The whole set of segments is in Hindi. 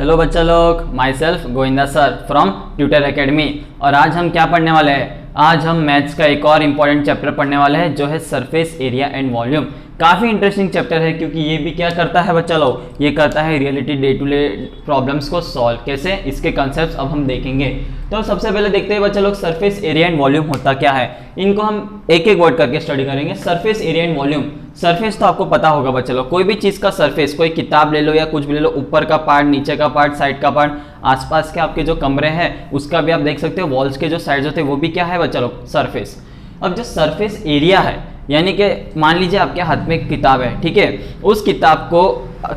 हेलो बच्चा लोग, my self Govinda sir from tutor academy. और आज हम क्या पढ़ने वाले हैं? आज हम मैथ्स का एक और इम्पॉर्टेंट चैप्टर पढ़ने वाले हैं जो है सरफेस एरिया एंड वॉल्यूम। काफ़ी इंटरेस्टिंग चैप्टर है क्योंकि ये भी क्या करता है बच्चा लोग, ये करता है reality day to day problems को सॉल्व। कैसे, इसके कॉन्सेप्ट्स अब हम देखेंगे। तो सबसे पहले देखते हैं बच्चा लोग सरफेस एरिया एंड वॉल्यूम होता क्या है। इनको हम एक एक वर्ड करके स्टडी करेंगे। Surface area and volume. Surface तो आपको पता होगा बच्चा लोग, कोई भी चीज़ का सरफेस, कोई किताब ले लो या कुछ भी ले लो, ऊपर का पार्ट, नीचे का पार्ट, साइड का पार्ट, आसपास के आपके जो कमरे हैं उसका भी आप देख सकते हो, वॉल्स के जो साइड्स होते हैं वो भी क्या है बच्चा लोग, सरफेस। अब जो सरफेस एरिया है, यानी कि मान लीजिए आपके हाथ में एक किताब है, ठीक है, उस किताब को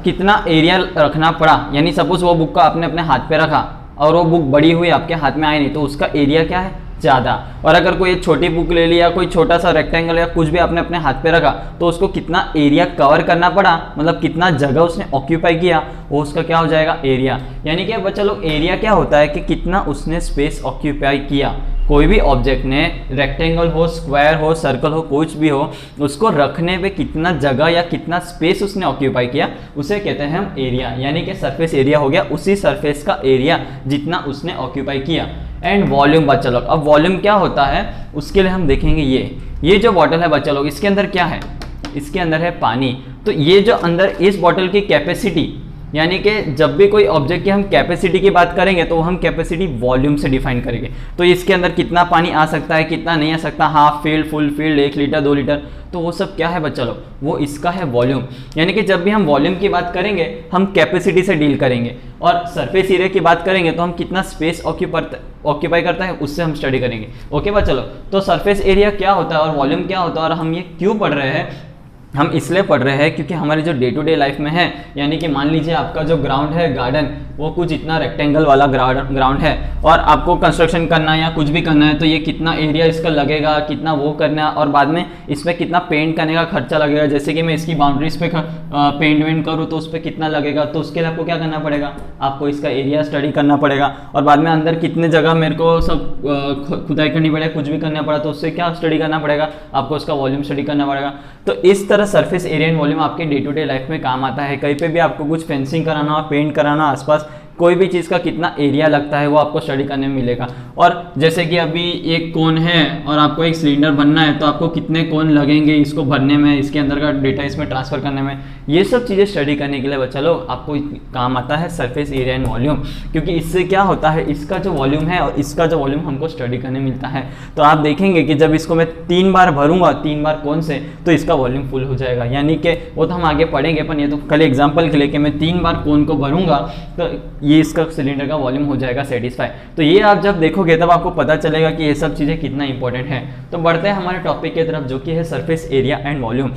कितना एरिया रखना पड़ा, यानी सपोज वो बुक को आपने अपने हाथ पे रखा और वो बुक बड़ी हुई आपके हाथ में आई नहीं, तो उसका एरिया क्या है, ज़्यादा। और अगर कोई छोटी बुक ले लिया, कोई छोटा सा रेक्टेंगल या कुछ भी आपने अपने हाथ पे रखा, तो उसको कितना एरिया कवर करना पड़ा, मतलब कितना जगह उसने ऑक्यूपाई किया, वो उसका क्या हो जाएगा, एरिया। यानी कि बच्चा लोग एरिया क्या होता है कि कितना उसने स्पेस ऑक्यूपाई किया। कोई भी ऑब्जेक्ट ने, रेक्टेंगल हो, स्क्वायर हो, सर्कल हो, कुछ भी हो, उसको रखने पे कितना जगह या कितना स्पेस उसने ऑक्यूपाई किया, उसे कहते हैं हम एरिया। यानी कि सरफेस एरिया हो गया उसी सरफेस का एरिया जितना उसने ऑक्यूपाई किया। एंड वॉल्यूम बच्चा लोग, अब वॉल्यूम क्या होता है उसके लिए हम देखेंगे। ये जो बॉटल है बच्चा लोग, इसके अंदर क्या है, इसके अंदर है पानी। तो ये जो अंदर इस बॉटल की कैपेसिटी, यानी कि जब भी कोई ऑब्जेक्ट की हम कैपेसिटी की बात करेंगे तो हम कैपेसिटी वॉल्यूम से डिफाइन करेंगे। तो इसके अंदर कितना पानी आ सकता है, कितना नहीं आ सकता, half field, full field, 1 litre, 2 litre, तो वो सब क्या है बच्चा लोग, वो इसका है वॉल्यूम। यानी कि जब भी हम वॉल्यूम की बात करेंगे हम कैपेसिटी से डील करेंगे, और सरफेस एरिया की बात करेंगे तो हम कितना स्पेस ऑक्यूपाई करता है उससे हम स्टडी करेंगे। ओके बच्चा लोग, तो सरफेस एरिया क्या होता है और वॉल्यूम क्या होता है और हम ये क्यों पढ़ रहे हैं, हम इसलिए पढ़ रहे हैं क्योंकि हमारे जो डे टू डे लाइफ में है, यानी कि मान लीजिए आपका जो ग्राउंड है, गार्डन, वो कुछ इतना रेक्टेंगल वाला ग्राउंड है और आपको कंस्ट्रक्शन करना है या कुछ भी करना है, तो ये कितना एरिया इसका लगेगा, कितना वो करना है, और बाद में इसमें कितना पेंट करने का खर्चा लगेगा। जैसे कि मैं इसकी बाउंड्रीज पे पेंट वेंट करूँ तो उस पर कितना लगेगा, तो उसके लिए आपको क्या करना पड़ेगा, आपको इसका एरिया स्टडी करना पड़ेगा। और बाद में अंदर कितने जगह मेरे को सब खुदाई करनी पड़ेगी, कुछ भी करना पड़ा तो उससे क्या स्टडी करना पड़ेगा, आपको उसका वॉल्यूम स्टडी करना पड़ेगा। तो इस तरह सरफेस एरिया एंड वॉल्यूम आपके डे टू डे लाइफ में काम आता है। कहीं पे भी आपको कुछ फेंसिंग कराना हो, पेंट कराना, आसपास कोई भी चीज़ का कितना एरिया लगता है वो आपको स्टडी करने में मिलेगा। और जैसे कि अभी एक कोन है और आपको एक सिलेंडर बनना है, तो आपको कितने कोन लगेंगे इसको भरने में, इसके अंदर का डेटा इसमें ट्रांसफर करने में, ये सब चीज़ें स्टडी करने के लिए बच्चा लोग आपको काम आता है सरफेस एरिया एंड वॉल्यूम। क्योंकि इससे क्या होता है, इसका जो वॉल्यूम है और इसका जो वॉल्यूम हमको स्टडी करने मिलता है। तो आप देखेंगे कि जब इसको मैं 3 बार भरूंगा, 3 बार कोन से, तो इसका वॉल्यूम फुल हो जाएगा। यानी कि वो तो हम आगे पढ़ेंगे, पर ये तो खाली एग्जाम्पल के लिए कि मैं 3 बार कोन को भरूंगा तो ये इसका सिलेंडर का वॉल्यूम हो जाएगा सेटिस्फाई। तो ये आप जब देखोगे तब आपको पता चलेगा कि ये सब चीज़ें कितना इंपॉर्टेंट है। तो बढ़ते हैं हमारे टॉपिक की तरफ जो कि है सरफेस एरिया एंड वॉल्यूम।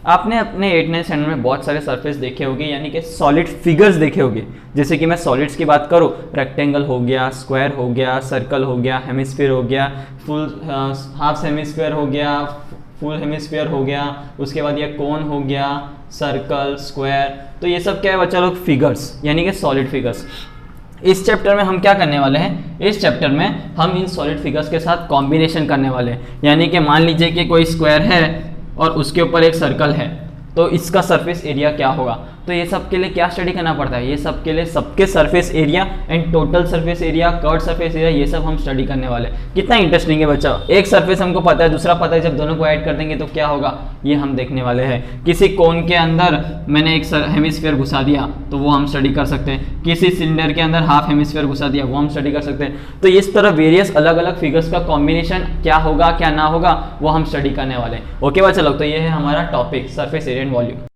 आपने अपने 8th स्टैंडर्ड में बहुत सारे सरफेस देखे होंगे, यानी कि सॉलिड फिगर्स देखे होंगे। जैसे कि मैं सॉलिड्स की बात करूँ, रेक्टेंगल हो गया, स्क्वायर हो गया, सर्कल हो गया, हेमिस्फीयर हो गया, फुल हाफ हेमिस्फीयर हो गया, फुल हेमिस्फीयर हो गया, उसके बाद ये कोन हो गया, सर्कल, स्क्वायर। तो ये सब क्या है बच्चा लोग, फिगर्स, यानी कि सॉलिड फिगर्स। इस चैप्टर में हम क्या करने वाले हैं, इस चैप्टर में हम इन सॉलिड फिगर्स के साथ कॉम्बिनेशन करने वाले हैं। यानी कि मान लीजिए कि कोई स्क्वायर है और उसके ऊपर एक सर्कल है, तो इसका सरफेस एरिया क्या होगा। तो ये सब के लिए क्या स्टडी करना पड़ता है, ये सब के लिए सबके surface area and total surface area, curve surface area, ये सब हम स्टडी करने वाले हैं। कितना इंटरेस्टिंग है बच्चा, एक सरफेस हमको पता है, दूसरा पता है, जब दोनों को ऐड कर देंगे तो क्या होगा, ये हम देखने वाले हैं। किसी कोन के अंदर मैंने एक हेमिस्फीयर घुसा दिया तो वो हम स्टडी कर सकते हैं, किसी सिलेंडर के अंदर हाफ हेमिस्फीयर घुसा दिया वो हम स्टडी कर सकते हैं। तो इस तरह वेरियस अलग अलग फिगर्स का कॉम्बिनेशन क्या होगा क्या ना होगा वो हम स्टडी करने वाले हैं। ओके बच्चा लोग, तो ये है हमारा topic surface area and volume.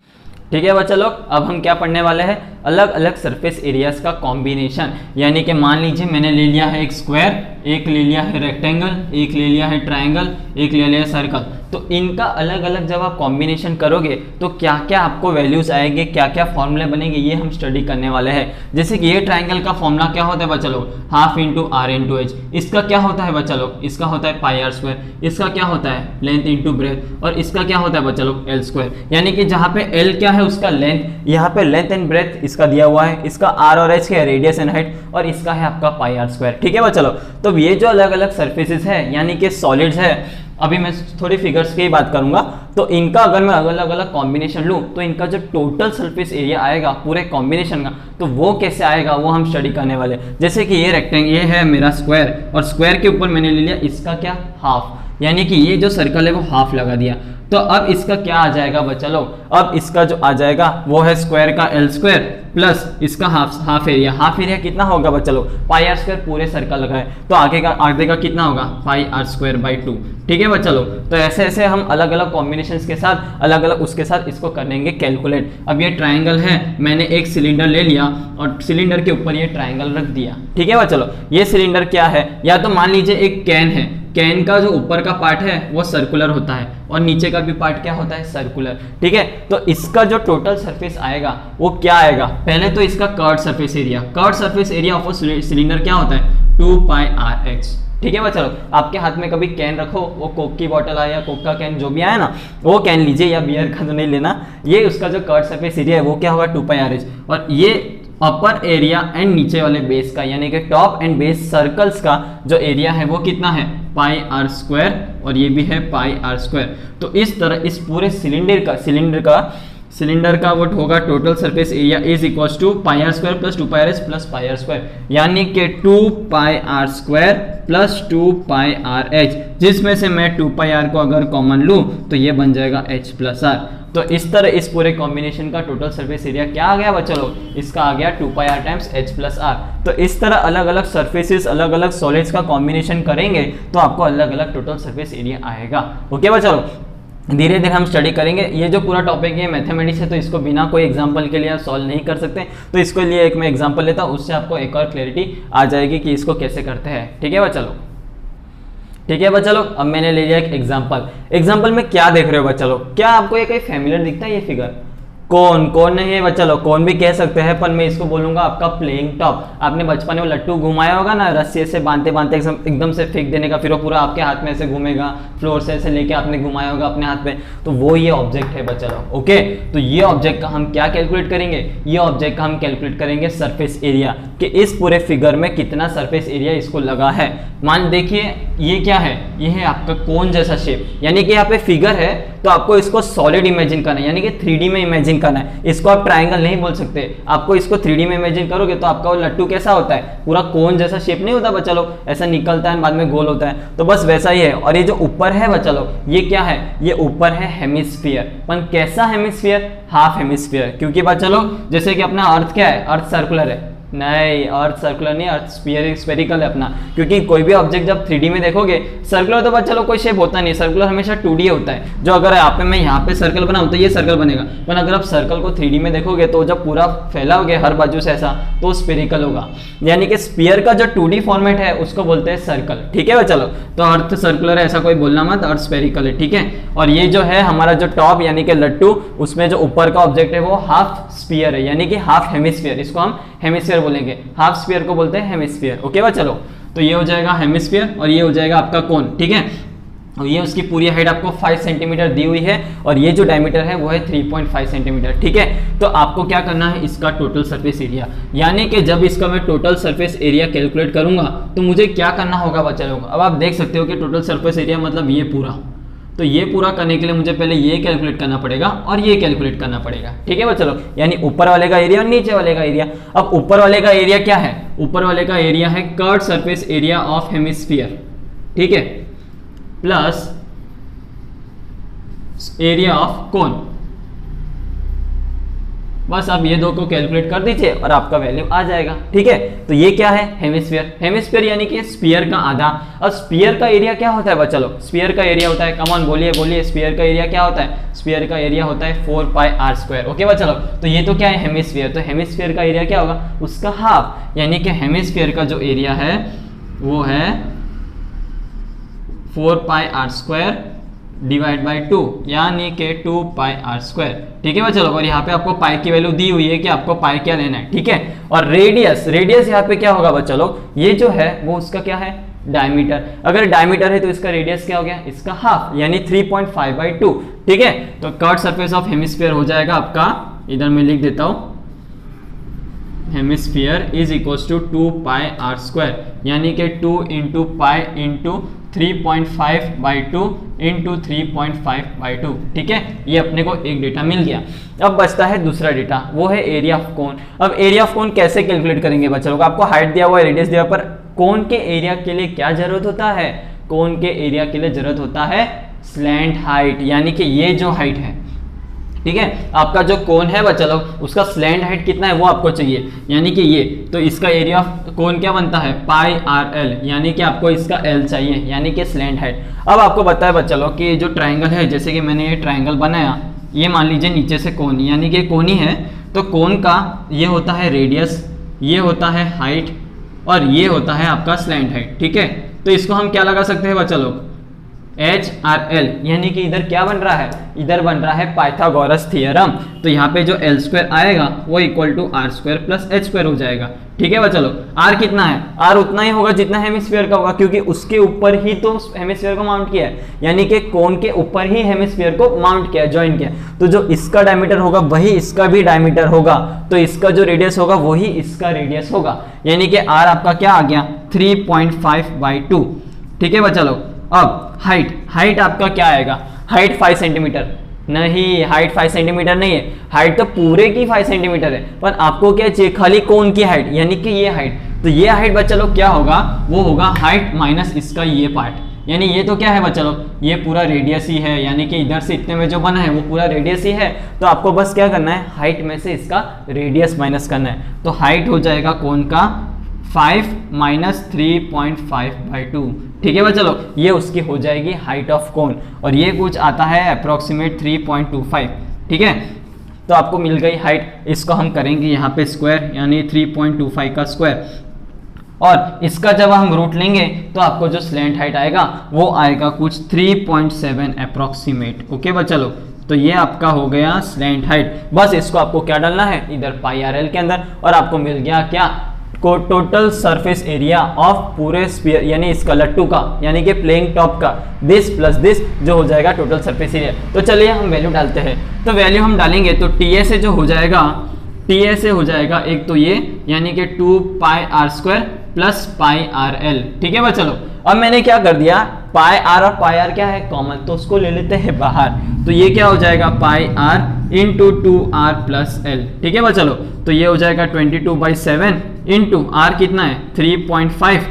ठीक है बच्चा लोग, अब हम क्या पढ़ने वाले हैं, अलग अलग सरफेस एरियाज का कॉम्बिनेशन। यानी कि मान लीजिए मैंने ले लिया है एक स्क्वायर, एक ले लिया है रेक्टेंगल, एक ले लिया है ट्रायंगल, एक ले लिया है सर्कल, तो इनका अलग अलग जब आप कॉम्बिनेशन करोगे तो क्या क्या आपको वैल्यूज आएंगे, क्या क्या फॉर्मूले बनेंगे, ये हम स्टडी करने वाले हैं। जैसे कि ये ट्रायंगल का फॉर्मूला क्या होता है बच्चा लोग, half into r into h. इसका क्या होता है बच्चा लोग, इसका होता है पाई आर स्क्वायर। इसका क्या होता है, लेंथ इंटू ब्रेथ। और इसका क्या होता है बच्चा लोग, एल स्क्वायर। यानी कि जहाँ पे एल क्या है उसका लेंथ, यहाँ पे लेंथ एंड ब्रेथ इसका दिया हुआ है, इसका आर और एच है रेडियस एंड हाइट, और इसका है आपका पाई आर स्क्वायर। ठीक है बच्चा लोग, तो ये जो अलग अलग सर्फेसिस है यानी कि सॉलिड्स है, अभी मैं थोड़ी फिगर्स की ही बात करूंगा। तो इनका अगर मैं अलग अलग कॉम्बिनेशन लूं तो इनका जो टोटल सरफेस एरिया आएगा पूरे कॉम्बिनेशन का, तो वो कैसे आएगा वो हम स्टडी करने वाले। जैसे कि ये रेक्टेंगल, ये है मेरा स्क्वायर, और स्क्वायर के ऊपर मैंने ले लिया इसका क्या, हाफ, यानी कि ये जो सर्कल है वो हाफ लगा दिया। तो अब इसका क्या आ जाएगा बच्चा लोग, अब इसका जो आ जाएगा वो है स्क्वायर का एल स्क्वायर प्लस इसका हाफ एरिया। हाफ एरिया कितना होगा बच्चा लोग, पाई आर स्क्वायर, पूरे सर्कल लगा है तो आगे का कितना होगा, पाई आर स्क्वायर बाई 2। ठीक है बच्चा लोग, तो ऐसे ऐसे हम अलग अलग कॉम्बिनेशंस के साथ अलग अलग उसके साथ इसको करेंगे कैलकुलेट। अब ये ट्राइंगल है, मैंने एक सिलेंडर ले लिया और सिलेंडर के ऊपर ये ट्राइंगल रख दिया। ठीक है बच्चा लोग, ये सिलेंडर क्या है, या तो मान लीजिए एक कैन है, कैन का जो ऊपर का पार्ट है वो सर्कुलर होता है और नीचे का भी पार्ट क्या होता है, सर्कुलर। ठीक है, तो इसका जो टोटल सरफेस आएगा वो क्या आएगा, पहले तो इसका curved surface area, curved surface area of cylinder क्या होता है, 2 पाई आर एच। ठीक है बच्चा लोग, आपके हाथ में कभी कैन रखो, वो कोक की बोतल आया या कोक का कैन जो भी आया ना, वो कैन लीजिए, या बियर का तो नहीं लेना। ये उसका जो कर्व्ड सरफेस एरिया है वो क्या होगा, 2 पाई आर एच। और ये अपर एरिया एंड नीचे वाले बेस का, यानी कि टॉप एंड बेस सर्कल्स का जो एरिया है वो कितना है, पाई आर स्क्वायर, और ये भी है पाई आर स्क्वायर। तो इस तरह इस पूरे सिलेंडर का वो होगा total surface area is equal to pi r square plus 2 pi r h plus pi r square, यानी कि 2 pi r square plus 2 pi r h, जिसमें से मैं 2 पाई आर को अगर कॉमन लूं तो ये बन जाएगा एच प्लस आर। तो इस तरह इस पूरे कॉम्बिनेशन का टोटल सरफेस एरिया क्या आ गया बच्चा लोग, इसका आ गया 2 pi r times h plus r. तो इस तरह अलग अलग सर्फेसिस, अलग अलग सॉलिड्स का कॉम्बिनेशन करेंगे तो आपको अलग अलग टोटल सरफेस एरिया आएगा। ओके बच्चा लोग, धीरे धीरे हम स्टडी करेंगे। ये जो पूरा टॉपिक है मैथमेटिक्स है, तो इसको बिना कोई एग्जांपल के लिए आप सॉल्व नहीं कर सकते, तो इसके लिए एक मैं एग्जांपल लेता हूँ, उससे आपको एक और क्लैरिटी आ जाएगी कि इसको कैसे करते हैं। ठीक है बच्चा लोग, ठीक है बच्चा लोग, अब मैंने ले लिया एक एग्जांपल में क्या देख रहे हो बच्चा लोग, क्या आपको ये कहीं फैमिलियर दिखता है ये फिगर, कौन नहीं है बच्चा लोग, कौन भी कह सकते हैं, पर मैं इसको बोलूंगा आपका प्लेइंग टॉप। आपने बचपन में लट्टू घुमाया होगा ना, रस्सी से बांधते बांधते एकदम से फेंक देने का, फिर वो पूरा आपके हाथ में ऐसे घूमेगा, फ्लोर से ऐसे लेके आपने घुमाया होगा अपने हाथ में, तो वो ये ऑब्जेक्ट है बच्चा लोग। ओके, तो ये ऑब्जेक्ट का हम क्या कैलकुलेट करेंगे, ये ऑब्जेक्ट का हम कैलकुलेट करेंगे सरफेस एरिया, कि इस पूरे फिगर में कितना सरफेस एरिया इसको लगा है। मान देखिए ये क्या है, ये है आपका कोन जैसा शेप, यानी कि यहाँ पे फिगर है तो आपको इसको सॉलिड इमेजिन करना है, यानी कि 3D में इमेजिन करना है। इसको आप ट्रायंगल नहीं बोल सकते, आपको इसको 3D में इमेजिन करोगे तो आपका वो लट्टू कैसा होता है, पूरा कोन जैसा शेप नहीं होता बच्चा लोग, ऐसा निकलता है बाद में गोल होता है, तो बस वैसा ही है। और ये जो ऊपर है बच्चा लोग, ये क्या है, ये ऊपर है हेमिस्फीयर, पर कैसा हेमिस्फीयर, हाफ हेमिस्फीयर, क्योंकि बच्चा लोग जैसे कि अपना अर्थ क्या है, अर्थ सर्कुलर है, नहीं अर्थ सर्कुलर नहीं, अर्थ स्फेरिकल है अपना, क्योंकि कोई भी ऑब्जेक्ट जब 3D में देखोगे, सर्कुलर तो बच्चा लोग कोई शेप होता नहीं, सर्कुलर हमेशा 2D होता है। जो अगर आप मैं यहाँ पे सर्कल बनाऊँ तो ये सर्कल बनेगा, पर अगर आप सर्कल को 3D में देखोगे तो जब पूरा फैलाओगे हर बाजू से ऐसा, तो स्फेरिकल होगा, यानी कि स्फीयर का जो 2D फॉर्मेट है उसको बोलते हैं सर्कल। ठीक है चलो, तो अर्थ सर्कुलर है ऐसा कोई बोलना मत, अर्थ स्फेरिकल है। ठीक है, और ये जो है हमारा जो टॉप यानी कि लट्टू, उसमें जो ऊपर का ऑब्जेक्ट है वो हाफ स्फीयर है, यानी कि हाफ हेमिस्फीयर, इसको हम हेमिस्फीयर बोलेंगे, हाफ स्फीयर को बोलते हैं हेमिस्फीयर। ओके बा चलो, तो ये हो जाएगा हेमिस्फीयर और ये हो जाएगा आपका कोन। ठीक है, और ये उसकी पूरी हाइट आपको 5 सेंटीमीटर दी हुई है और ये जो डायमीटर है वो है 3.5 सेंटीमीटर। ठीक है, तो आपको क्या करना है, इसका टोटल सरफेस एरिया, यानी कि जब इसका मैं टोटल सरफेस एरिया कैलकुलेट करूंगा तो मुझे क्या करना होगा बच्चा लोग। अब आप देख सकते हो कि टोटल सरफेस एरिया मतलब ये पूरा, तो ये पूरा करने के लिए मुझे पहले ये कैलकुलेट करना पड़ेगा और ये कैलकुलेट करना पड़ेगा। ठीक है बच्चा लोग, यानी ऊपर वाले का एरिया और नीचे वाले का एरिया। अब ऊपर वाले का एरिया क्या है, ऊपर वाले का एरिया है curved surface area of hemisphere, ठीक है, प्लस एरिया ऑफ कोन। बस आप ये दो को कैलकुलेट कर दीजिए और आपका वैल्यू आ जाएगा। ठीक है, तो ये क्या है, हेमिस्फीयर, हेमिस्फीयर यानी कि स्फीयर का आधा। अब स्फीयर का एरिया क्या होता है बच्चा लोग, स्फीयर का एरिया होता है, कम ऑन बोलिए बोलिए, स्फीयर का एरिया क्या होता है, स्फीयर का एरिया होता है 4 पाई आर स्क्वायर। ओके बच्चा लोग, तो ये तो क्या है हेमिस्फीयर, तो हेमिस्फीयर का एरिया क्या होगा, उसका हाफ, यानी कि हेमिस्फीयर का जो एरिया है वो है 4 पाई आर स्क्वायर डिवाइड बाई 2, यानी कि 2 पाई आर स्क्वायर। ठीक है बच्चा लोग, और यहाँ पे आपको पाई की वैल्यू दी हुई है कि आपको पाई क्या लेना है। ठीक है, और रेडियस, रेडियस यहाँ पे क्या होगा बच्चा लोग, ये जो है वो उसका क्या है, डायमीटर। अगर डायमीटर है तो इसका रेडियस क्या हो गया, इसका हाफ, यानी 3.5 बाई 2। ठीक है, तो कर्व्ड सरफेस ऑफ हेमिस्फीयर हो जाएगा आपका, इधर मैं लिख देता हूँ, hemisphere is equal to 2 pi r square, यानी कि 2 इंटू पाई इंटू 3.5/2 इंटू 3.5/2। ठीक है, ये अपने को एक डेटा मिल गया। अब बचता है दूसरा डेटा, वो है एरिया ऑफ कोन। अब एरिया ऑफ कोन कैसे कैलकुलेट करेंगे बच्चा लोग? आपको हाइट दिया हुआ है, रेडियस दिया हुआ है, पर कोन के एरिया के लिए क्या जरूरत होता है? कोन के एरिया के लिए जरूरत होता है स्लैंट हाइट, यानी कि ये जो हाइट है, ठीक है, आपका जो कोन है बच्चा लोग, उसका स्लैंट हाइट कितना है वो आपको चाहिए, यानी कि ये, तो इसका एरिया ऑफ कोन क्या बनता है? पाई आर एल, यानी कि आपको इसका एल चाहिए, यानी कि स्लैंट हाइट। अब आपको पता है बच्चा लोग कि जो ट्राइंगल है, जैसे कि मैंने ये ट्राइंगल बनाया, ये मान लीजिए नीचे से कोन, यानी कि कोनी है, तो कोन का ये होता है रेडियस, ये होता है हाइट, और ये होता है आपका स्लैंट हाइट। ठीक है, तो इसको हम क्या लगा सकते हैं बच्चा लोग? एच आर एल, यानी कि इधर क्या बन रहा है? इधर बन रहा है पाइथागोरस थ्योरम। तो यहाँ पे जो एल स्क्वायर आएगा वो equal to r square plus h square हो जाएगा। ठीक है बच्चा लोग, आर कितना है? आर उतना ही होगा जितना हेमिस्फीयर का होगा, क्योंकि उसके ऊपर ही तो हेमिस्फीयर को माउंट किया है, यानी कि कोन के ऊपर ही हेमिस्फीयर को माउंट किया, ज्वाइन किया। तो जो इसका डायमीटर होगा वही इसका भी डायमीटर होगा, तो इसका जो रेडियस होगा वही इसका रेडियस होगा, यानी कि आर आपका क्या आ गया? 3.5/2। ठीक है बच्चा लोग, अब हाइट आपका क्या आएगा? हाइट 5 सेंटीमीटर नहीं, हाइट 5 सेंटीमीटर नहीं है, हाइट तो पूरे की 5 सेंटीमीटर है, पर आपको क्या चाहिए? खाली कोन की हाइट, यानी कि ये हाइट। तो ये हाइट बच्चा लोग क्या होगा? वो होगा हाइट माइनस इसका ये पार्ट, यानी ये तो क्या है बच्चा लोग? ये पूरा रेडियस ही है, यानी कि इधर से इतने में जो बना है वो पूरा रेडियस ही है। तो आपको बस क्या करना है? हाइट में से इसका रेडियस माइनस करना है। तो हाइट हो जाएगा कोन का 5 माइनस 3.5/2। ठीक है बच्चा लोग, ये उसकी हो जाएगी हाइट ऑफ कोन, और ये कुछ आता है अप्रोक्सीमेट 3.25। ठीक है, तो आपको मिल गई हाइट। इसको हम करेंगे यहाँ पे स्क्वायर, यानी 3.25 का स्क्वायर, और इसका जब हम रूट लेंगे तो आपको जो स्लैंट हाइट आएगा वो आएगा कुछ 3.7 अप्रोक्सीमेट। ओके बच्चा लोग, तो ये आपका हो गया स्लैंट हाइट। बस इसको आपको क्या डालना है? इधर पाई आर एल के अंदर, और आपको मिल गया क्या? को टोटल सरफेस एरिया ऑफ पूरे स्फीयर, यानी इसका लट्टू का, यानी कि प्लेइंग टॉप का, दिस प्लस दिस जो हो जाएगा टोटल सरफेस एरिया। तो चलिए हम वैल्यू डालते हैं। तो वैल्यू हम डालेंगे तो टी ए से जो हो जाएगा, टी ए से हो जाएगा एक तो ये, यानी कि 2 pi r square plus pi r l. ठीक है बच्चा लोग, अब मैंने क्या कर दिया? पाई आर और पाई आर क्या है? कॉमन, तो उसको ले लेते हैं बाहर। तो ये क्या हो जाएगा? Pi r into 2r plus l. ठीक है बच्चा लोग, तो ये हो जाएगा 22/7 इंटू आर कितना है? 3.5,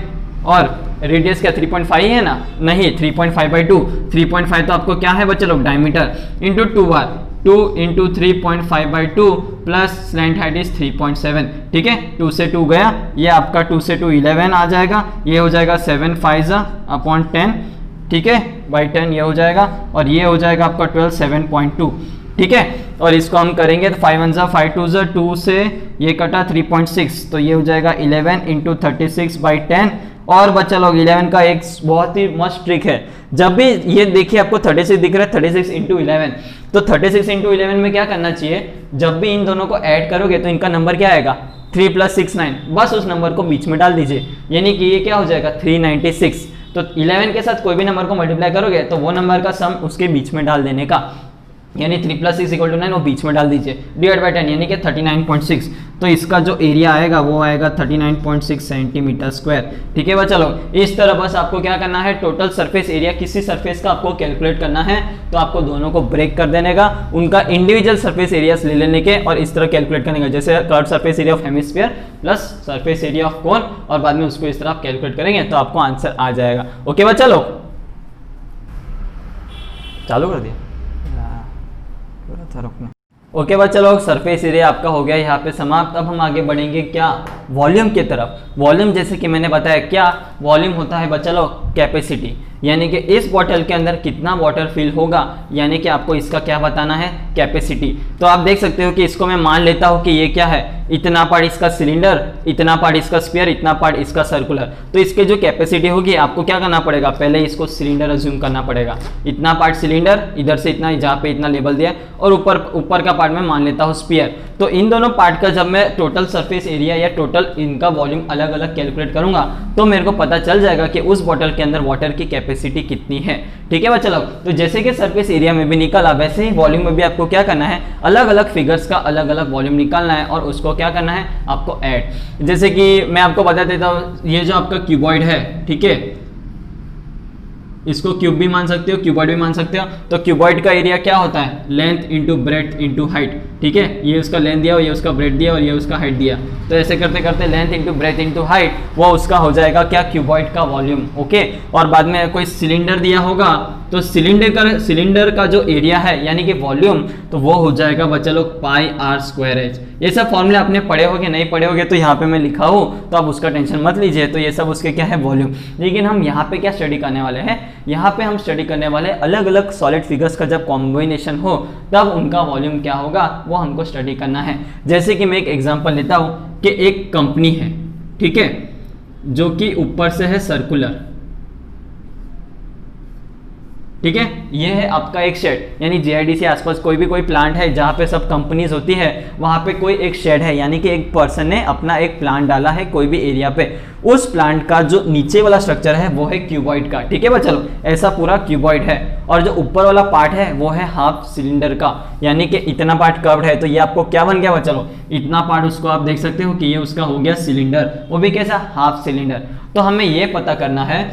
और रेडियस क्या 3.5 है ना? नहीं, 3.5/2। 3.5 तो आपको क्या है बच्चे लोग? Diameter, into 2r, 2 into 3.5/2 plus slant height is 3.7। ठीक है, 2 से 2 गया, ये आपका 2 से 2 11 आ जाएगा, ये हो जाएगा 7 5/10। ठीक है, बाई 10 ये हो जाएगा, और ये हो जाएगा आपका 12 7.2। ठीक है, और इसको हम करेंगे तो 5 1 5 2 2 से ये कटा 3.6, तो ये हो जाएगा 11 इंटू 36/10। और बच्चा लोग 11 का एक बहुत ही मस्त ट्रिक है, जब भी ये देखिए आपको 36 दिख रहा है, 36 इंटू 11, तो 36 इंटू 11 में क्या करना चाहिए? जब भी इन दोनों को ऐड करोगे तो इनका नंबर क्या आएगा? 3 + 6 9, बस उस नंबर को बीच में डाल दीजिए, यानी कि ये क्या हो जाएगा? 396। तो 11 के साथ कोई भी नंबर को मल्टीप्लाई करोगे तो वो नंबर का सम उसके बीच में डाल देने का, यानी 3 + 6 = 9, वो बीच में डाल दीजिए, डिवाइड बाई 10, यानी कि 39.6। तो इसका जो एरिया आएगा वो आएगा 39.6 सेंटीमीटर स्क्वायर। ठीक है बच्चा लोग, इस तरह बस आपको क्या करना है? टोटल सरफेस एरिया किसी सरफेस का आपको कैलकुलेट करना है, तो आपको दोनों को ब्रेक कर देने का, उनका इंडिविजुअल सरफेस एरियाज ले लेने के, और इस तरह कैलकुलेट करने का, जैसे curve surface area of hemisphere plus surface area of cone, और बाद में उसको इस तरह आप कैलकुलेट करेंगे तो आपको आंसर आ जाएगा। ओके बच्चा लोग, चालू कर दिया? ओके बच्चा लोग, सरफेस एरिया आपका हो गया यहाँ पे समाप्त। अब हम आगे बढ़ेंगे क्या? वॉल्यूम की तरफ। वॉल्यूम, जैसे कि मैंने बताया, क्या वॉल्यूम होता है बच्चा लोग? कैपेसिटी, यानी कि इस बॉटल के अंदर कितना वाटर फिल होगा, यानी कि आपको इसका क्या बताना है? कैपेसिटी। तो आप देख सकते हो कि इसको मैं मान लेता हूं कि ये क्या है? इतना पार्ट इसका सिलेंडर, इतना पार्ट इसका स्फीयर, इतना पार्ट इसका सर्कुलर। तो इसके जो कैपेसिटी होगी आपको क्या करना पड़ेगा? पहले इसको सिलेंडर अज्यूम करना पड़ेगा, इतना पार्ट सिलेंडर, इधर से इतना, जहाँ पे इतना लेबल दिया, और ऊपर का पार्ट में मान लेता हूँ स्फीयर। तो इन दोनों पार्ट का जब मैं टोटल सरफेस एरिया या टोटल इनका वॉल्यूम अलग अलग कैलकुलेट करूंगा तो मेरे को पता चल जाएगा कि उस बॉटल के अंदर वाटर की कैपेसिटी कितनी है। ठीक है बच्चा लोग, तो जैसे कि सरफेस एरिया में भी निकाला, वैसे ही वॉल्यूम में भी आपको क्या करना है? अलग अलग फिगर्स का अलग अलग वॉल्यूम निकालना है, और उसको क्या करना है? आपको ऐड। जैसे कि मैं आपको बता देता हूँ, ये जो आपका क्यूबॉइड है, ठीक है, इसको क्यूब भी मान सकते हो, क्यूबॉइड भी मान सकते हो। तो क्यूबॉइड का एरिया क्या होता है, length into breadth into height, ठीक है। ये उसका लेंथ दिया, ये उसका ब्रेथ दिया और ये उसका हाइट दिया। तो ऐसे करते करते length into breadth into height वो उसका हो जाएगा क्या, क्यूबॉइड का वॉल्यूम, ओके। और बाद में कोई सिलेंडर दिया होगा तो सिलेंडर का जो एरिया है यानी कि वॉल्यूम, तो वो हो जाएगा बच्चा लोग पाई आर स्क्वायर एच। ये सब फॉर्मूले आपने पढ़े होगे, नहीं पढ़े होगे तो यहाँ पे मैं लिखा हूँ, तो आप उसका टेंशन मत लीजिए। तो ये सब उसके क्या है, वॉल्यूम। लेकिन हम यहाँ पे क्या स्टडी करने वाले हैं, यहाँ पे हम स्टडी करने वाले अलग अलग सॉलिड फिगर्स का जब कॉम्बिनेशन हो तब उनका वॉल्यूम क्या होगा वो हमको स्टडी करना है। जैसे कि मैं एक एग्जांपल लेता हूँ कि एक कंपनी है, ठीक है, जो कि ऊपर से है सर्कुलर, ठीक है। ये है आपका एक शेड, यानी जीआईडीसी आसपास कोई भी कोई प्लांट है जहाँ पे सब कंपनीज होती है, वहाँ पे कोई एक शेड है, यानी कि एक पर्सन ने अपना एक प्लांट डाला है कोई भी एरिया पे। उस प्लांट का जो नीचे वाला स्ट्रक्चर है वो है क्यूबॉइड का, ठीक है बच्चा लोग, ऐसा पूरा क्यूबॉइड है। और जो ऊपर वाला पार्ट है वो है हाफ सिलेंडर का, यानी कि इतना पार्ट कर्व्ड है। तो ये आपको क्या बन गया बच्चा लोग, इतना पार्ट उसको आप देख सकते हो कि ये उसका हो गया सिलेंडर, वो भी कैसा, हाफ सिलेंडर। तो हमें ये पता करना है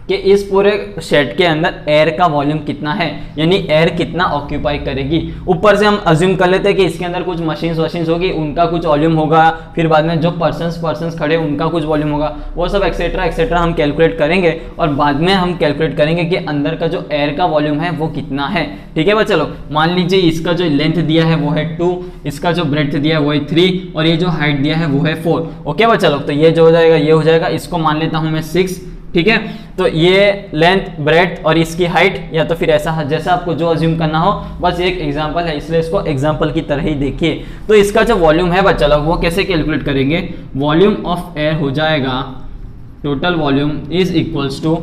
कि इस पूरे शेड के अंदर एयर का वॉल्यूम कितना है, यानी एयर कितना ऑक्यूपाई करेगी। ऊपर से हम अज्यूम कर लेते हैं कि इसके अंदर कुछ मशीन्स होगी, उनका कुछ वॉल्यूम होगा, फिर बाद में जो पर्सन्स खड़े उनका कुछ वॉल्यूम होगा, वो सब एक्सेट्रा हम कैलकुलेट करेंगे और बाद में हम कैलकुलेट करेंगे कि अंदर का जो एयर का वॉल्यूम है वो कितना है, ठीक है बच्चा लोग। मान लीजिए इसका जो लेंथ दिया है वो है 2, इसका जो ब्रेथ दिया है वो है 3 और ये जो हाइट दिया है वो है 4, ओके बच्चा लोग। तो ये जो हो जाएगा ये हो जाएगा, इसको मान लेता हूँ मैं 6, ठीक है। तो ये लेंथ, ब्रेथ और इसकी हाइट, या तो फिर ऐसा जैसा आपको जो अज्यूम करना हो, बस एक एग्जांपल है इसलिए इसको एग्जांपल की तरह ही देखिए। तो इसका जो वॉल्यूम है बच्चा लोग वो कैसे कैलकुलेट करेंगे, वॉल्यूम ऑफ एयर हो जाएगा, total volume is equals to,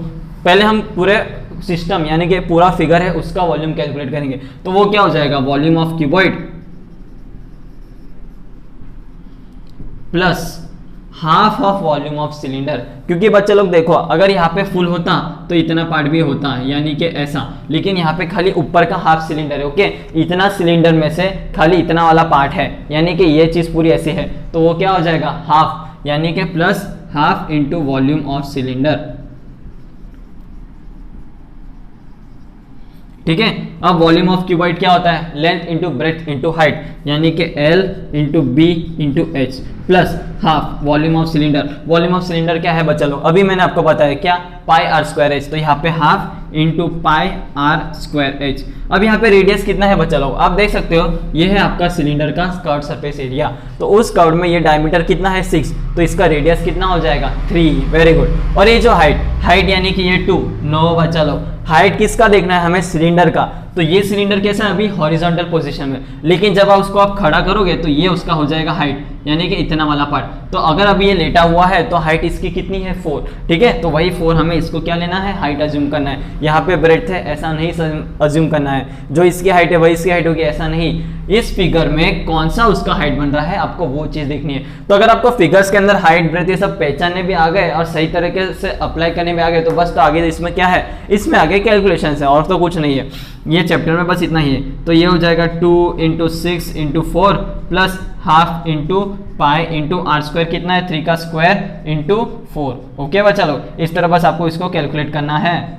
पहले हम पूरे सिस्टम यानी कि पूरा फिगर है उसका वॉल्यूम कैलकुलेट करेंगे। तो वो क्या हो जाएगा, volume of cuboid plus half of volume of cylinder. क्योंकि बच्चे लोग देखो, अगर यहाँ पे फुल होता तो इतना पार्ट भी होता है, यानी कि ऐसा, लेकिन यहाँ पे खाली ऊपर का हाफ सिलेंडर है, ओके। इतना सिलेंडर में से खाली इतना वाला पार्ट है, यानी कि ये चीज पूरी ऐसी है, तो वो क्या हो जाएगा, हाफ, यानी कि plus half into volume of cylinder, ठीक है। अब वॉल्यूम ऑफ क्यूबॉइड क्या होता है, length into breadth into height, यानी कि L into b into h plus half volume of cylinder. Volume of cylinder क्या है बच्चा लोग, अभी मैंने आपको बताया क्या, पाई आर स्क्वायर एच। तो यहाँ पे half into pi r square h. अब यहाँ पे रेडियस कितना है बच्चा लोग, आप देख सकते हो, ये है आपका सिलेंडर का कर्व्ड सरफेस एरिया। तो उस कर्व में ये डायमीटर कितना है 6, तो इसका रेडियस कितना हो जाएगा 3, वेरी गुड। और ये जो हाइट यानी कि ये 2, नो बच्चा लोग, हाइट किसका देखना है हमें, सिलेंडर का। तो ये सिलेंडर कैसा है अभी हॉरिजॉन्टल पोजीशन में, लेकिन जब आप उसको खड़ा करोगे तो ये उसका हो जाएगा हाइट, यानी कि इतना वाला पार्ट। तो अगर अभी ये लेटा हुआ है तो हाइट इसकी कितनी है 4, ठीक है। तो वही 4 हमें इसको क्या लेना है, हाइट अज्यूम करना है। यहाँ पे ब्रेथ है ऐसा नहीं अज्यूम करना है, जो इसकी हाइट है वही इसकी हाइट होगी ऐसा नहीं। इस फिगर में कौन सा उसका हाइट बन रहा है आपको वो चीज देखनी है। तो अगर आपको फिगर्स के अंदर हाइट ब्रेथ ये सब पहचानने भी आ गए और सही तरीके से अप्लाई करने में आ गए तो बस, तो आगे इसमें क्या है, इसमें आगे कैलकुलेशन है और तो कुछ नहीं है, ये चैप्टर में बस इतना ही है। तो ये हो जाएगा 2 into 6 into 4 plus half into pi into r square, कितना है 3 का स्क्वायर इंटू 4, ओके बच्चा लोग। इस तरह बस आपको इसको कैलकुलेट करना है।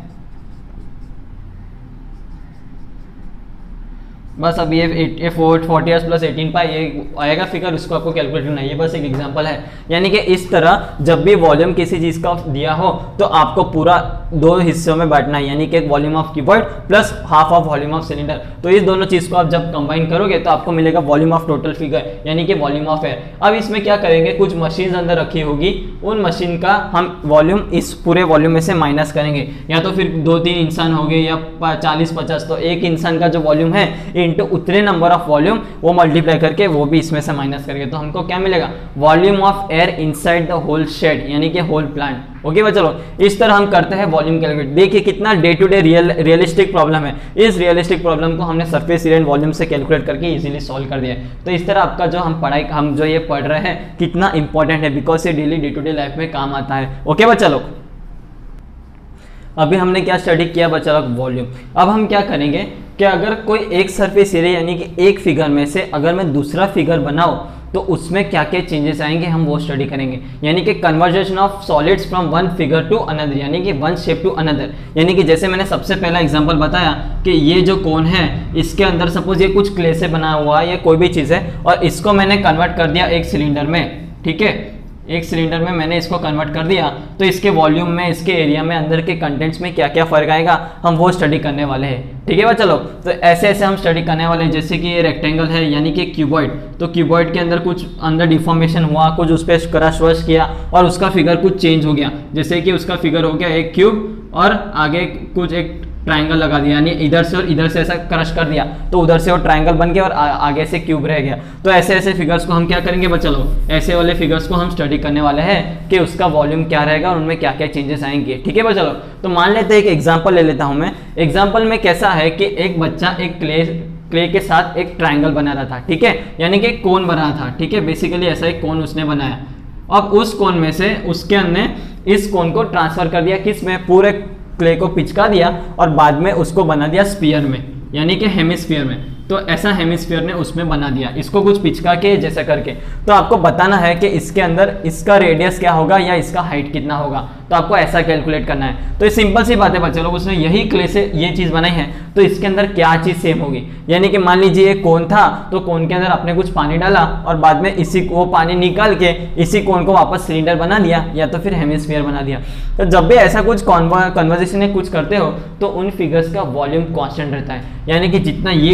बस अब ये 40 प्लस 18 पाई ये आएगा फिगर, उसको आपको कैलकुलेट करना है। ये बस एक एग्जांपल है, यानी कि इस तरह जब भी वॉल्यूम किसी चीज का दिया हो तो आपको पूरा 2 हिस्सों में बांटना है, यानी कि volume of cuboid plus half of volume of cylinder. तो इस दोनों चीज को आप जब कंबाइन करोगे तो आपको मिलेगा वॉल्यूम ऑफ टोटल फिगर, यानी कि वॉल्यूम ऑफ एयर। अब इसमें क्या करेंगे, कुछ मशीन अंदर रखी होगी, उन मशीन का हम वॉल्यूम इस पूरे वॉल्यूम में से माइनस करेंगे, या तो फिर 2-3 इंसान हो गए या 40-50, तो एक इंसान का जो वॉल्यूम है इंटू उतने नंबर ऑफ वॉल्यूम वो मल्टीप्लाई करके वो भी इसमें से माइनस करके, तो हमको क्या मिलेगा, volume of air inside the whole shed, यानी कि होल प्लांट, ओके बच्चों लोग। इस तरह हम करते हैं वॉल्यूम कैलकुलेट। देखिए कितना day to day realistic problem है। इस रियलिस्टिक प्रॉब्लम को हमने सरफेस एरिया एंड वॉल्यूम से कैलकुलेट करके इजीली सॉल्व कर दिया है। तो इस तरह आपका जो हम जो ये पढ़ रहे हैं कितना इंपॉर्टेंट है, बिकॉज ये daily day to day life में काम आता है, ओके बच्चा लोग। अभी हमने क्या स्टडी किया बच्चा लोग, वॉल्यूम। अब हम क्या करेंगे कि अगर कोई एक सरफेस एरिया यानी कि एक फिगर में से अगर मैं दूसरा फिगर बनाऊं तो उसमें क्या क्या चेंजेस आएंगे हम वो स्टडी करेंगे। यानी कि conversion of solids from one figure to another, यानी कि वन शेप टू अनदर। यानी कि जैसे मैंने सबसे पहला एग्जांपल बताया कि ये जो कोन है इसके अंदर सपोज ये कुछ क्ले से बना हुआ है या कोई भी चीज़ है, और इसको मैंने कन्वर्ट कर दिया एक सिलेंडर में, ठीक है, एक सिलेंडर में मैंने इसको कन्वर्ट कर दिया, तो इसके वॉल्यूम में, इसके एरिया में, अंदर के कंटेंट्स में क्या क्या फर्क आएगा हम वो स्टडी करने वाले हैं। ठीक है भाई, चलो तो ऐसे ऐसे हम स्टडी करने वाले हैं। जैसे कि ये रेक्टेंगल है यानी कि क्यूबॉइड, तो क्यूबॉइड के अंदर कुछ अंदर डिफॉर्मेशन हुआ, कुछ उस पर क्रश वश किया और उसका फिगर कुछ चेंज हो गया। जैसे कि उसका फिगर हो गया एक क्यूब और आगे कुछ एक ट्रायंगल लगा दिया, यानी इधर से और इधर से ऐसा क्रश कर दिया तो उधर से वो ट्रायंगल बन गया और आगे से क्यूब रह गया। तो ऐसे ऐसे फिगर्स को हम क्या करेंगे बस, चलो ऐसे वाले फिगर्स को हम स्टडी करने वाले हैं कि उसका वॉल्यूम क्या रहेगा और उनमें क्या क्या चेंजेस आएंगे। ठीक है बस, चलो तो मान लेते हैं एक एग्जाम्पल ले लेता हूं मैं। एग्जाम्पल में कैसा है कि एक बच्चा एक क्ले के साथ एक ट्रायंगल बना रहा था, ठीक है, यानी कि कोन बना रहा था, ठीक है, बेसिकली ऐसा एक कोन उसने बनाया। अब उस कोन में से उसके ने इस कोन को ट्रांसफर कर दिया किस में, पूरे क्ले को पिचका दिया और बाद में उसको बना दिया स्फीयर में, यानी कि हेमिस्फीयर में। तो ऐसा हेमिस्फीयर ने उसमें बना दिया, इसको कुछ पिचका के जैसा करके। तो आपको बताना है कि इसके अंदर इसका रेडियस क्या होगा या इसका हाइट कितना होगा, तो आपको ऐसा कैलकुलेट करना है। तो ये सिंपल सी बात है बच्चे लोग, उसने यही क्ले से ये चीज़ बनाई है, तो इसके अंदर क्या चीज़ सेम होगी। यानी कि मान लीजिए एक कोन था, तो कोन के अंदर आपने कुछ पानी डाला और बाद में इसी वो पानी निकाल के इसी कोन को वापस सिलेंडर बना दिया या तो फिर हेमिस्फीयर बना दिया। तो जब भी ऐसा कुछ कन्वर्सेशन में कुछ करते हो तो उन फिगर्स का वॉल्यूम कांस्टेंट रहता है, यानी कि जितना ये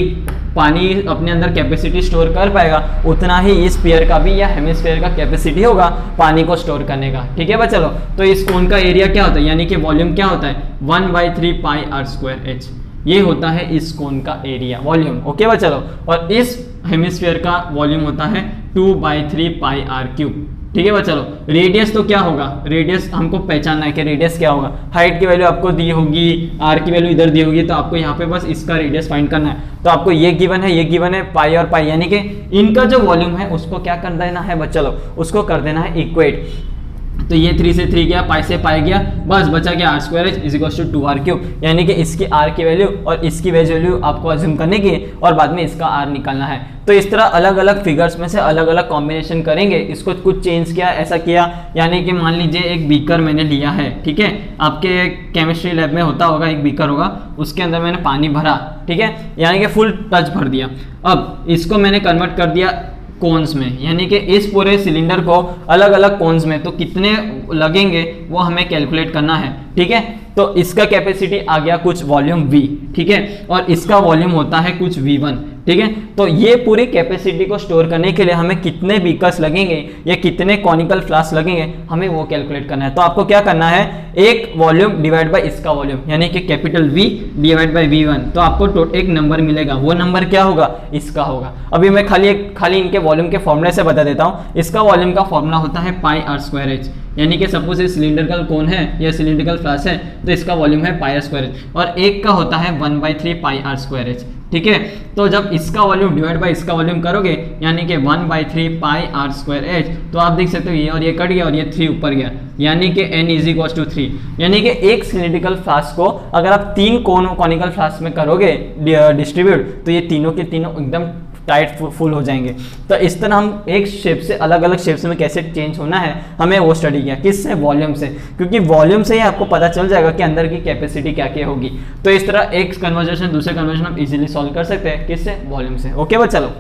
पानी अपने अंदर कैपेसिटी स्टोर कर पाएगा उतना ही इस स्फीयर का भी या हेमिस्फीयर का कैपेसिटी होगा पानी को स्टोर करने का। ठीक है बस, चलो तो इस कोन का एरिया क्या होता है, यानी कि वॉल्यूम क्या होता है 1/3 पाई आर स्क्वायर एच, ये होता है इस कोन का एरिया वॉल्यूम। ओके बस, चलो और इस हेमिस्फीयर का वॉल्यूम होता है 2/3 पाई आर क्यूब। ठीक है बस, चलो रेडियस तो क्या होगा, रेडियस हमको पहचानना है कि रेडियस क्या होगा। हाइट की वैल्यू आपको दी होगी, आर की वैल्यू इधर दी होगी, तो आपको यहाँ पे बस इसका रेडियस फाइंड करना है। तो आपको ये गिवन है, ये गिवन है पाई और पाई, यानी कि इनका जो वॉल्यूम है उसको क्या कर देना है बस, चलो उसको कर देना है इक्वेट। तो ये 3 से 3 गया, पाई से पाई गया, बस बचा गया r square h is equals to 2r cube, यानी कि इसकी आर की वैल्यू और इसकी वैल्यू आपको अज्यूम करने की और बाद में इसका आर निकालना है। तो इस तरह अलग अलग फिगर्स में से अलग अलग कॉम्बिनेशन करेंगे, इसको कुछ चेंज किया, ऐसा किया, यानी कि मान लीजिए एक बीकर मैंने लिया है, ठीक है, आपके केमिस्ट्री लैब में होता होगा, एक बीकर होगा, उसके अंदर मैंने पानी भरा, ठीक है, यानी कि फुल टच भर दिया। अब इसको मैंने कन्वर्ट कर दिया कोन्स में, यानी कि इस पूरे सिलेंडर को अलग अलग कोन्स में तो कितने लगेंगे वो हमें कैलकुलेट करना है। ठीक है, तो इसका कैपेसिटी आ गया कुछ वॉल्यूम V, ठीक है, और इसका वॉल्यूम होता है कुछ V1। ठीक है, तो ये पूरी कैपेसिटी को स्टोर करने के लिए हमें कितने बीकर्स लगेंगे या कितने कॉनिकल फ्लास्क लगेंगे हमें वो कैलकुलेट करना है। तो आपको क्या करना है, एक वॉल्यूम डिवाइड बाय इसका वॉल्यूम, यानी कि capital V divide by V1, तो आपको एक नंबर मिलेगा, वो नंबर क्या होगा, इसका होगा। अभी मैं खाली इनके वॉल्यूम के फॉर्मूले से बता देता हूँ। इसका वॉल्यूम का फॉर्मूला होता है पाई आर स्क्वायर एच, यानी कि सपोज ये सिलिंड्रिकल कोन है या सिलिंड्रिकल फ्लास्क है तो इसका वॉल्यूम है पाई आर स्क्वायर एच, और एक का होता है 1/3 पाई आर स्क्वायर एच। ठीक है, तो जब इसका वॉल्यूम डिवाइड बाय इसका वॉल्यूम करोगे यानी कि 1/3 पाई आर स्क्वायर एच, तो आप देख सकते हो ये और ये कट गया और ये 3 ऊपर गया, यानी कि n इज इक्वल टू 3, यानी कि एक सिलिंड्रिकल फ्लास्क को अगर आप 3 कॉनिकल फ्लास्क में करोगे डिस्ट्रीब्यूट, तो ये तीनों के तीनों एकदम टाइट फुल हो जाएंगे। तो इस तरह हम एक शेप से अलग अलग शेप्स में कैसे चेंज होना है हमें वो स्टडी किया, किससे, वॉल्यूम से, क्योंकि वॉल्यूम से ही आपको पता चल जाएगा कि अंदर की कैपेसिटी क्या क्या होगी। तो इस तरह एक कन्वर्जेशन दूसरे कन्वर्जेशन हम इजीली सॉल्व कर सकते हैं, किससे, वॉल्यूम से। ओके बस, चलो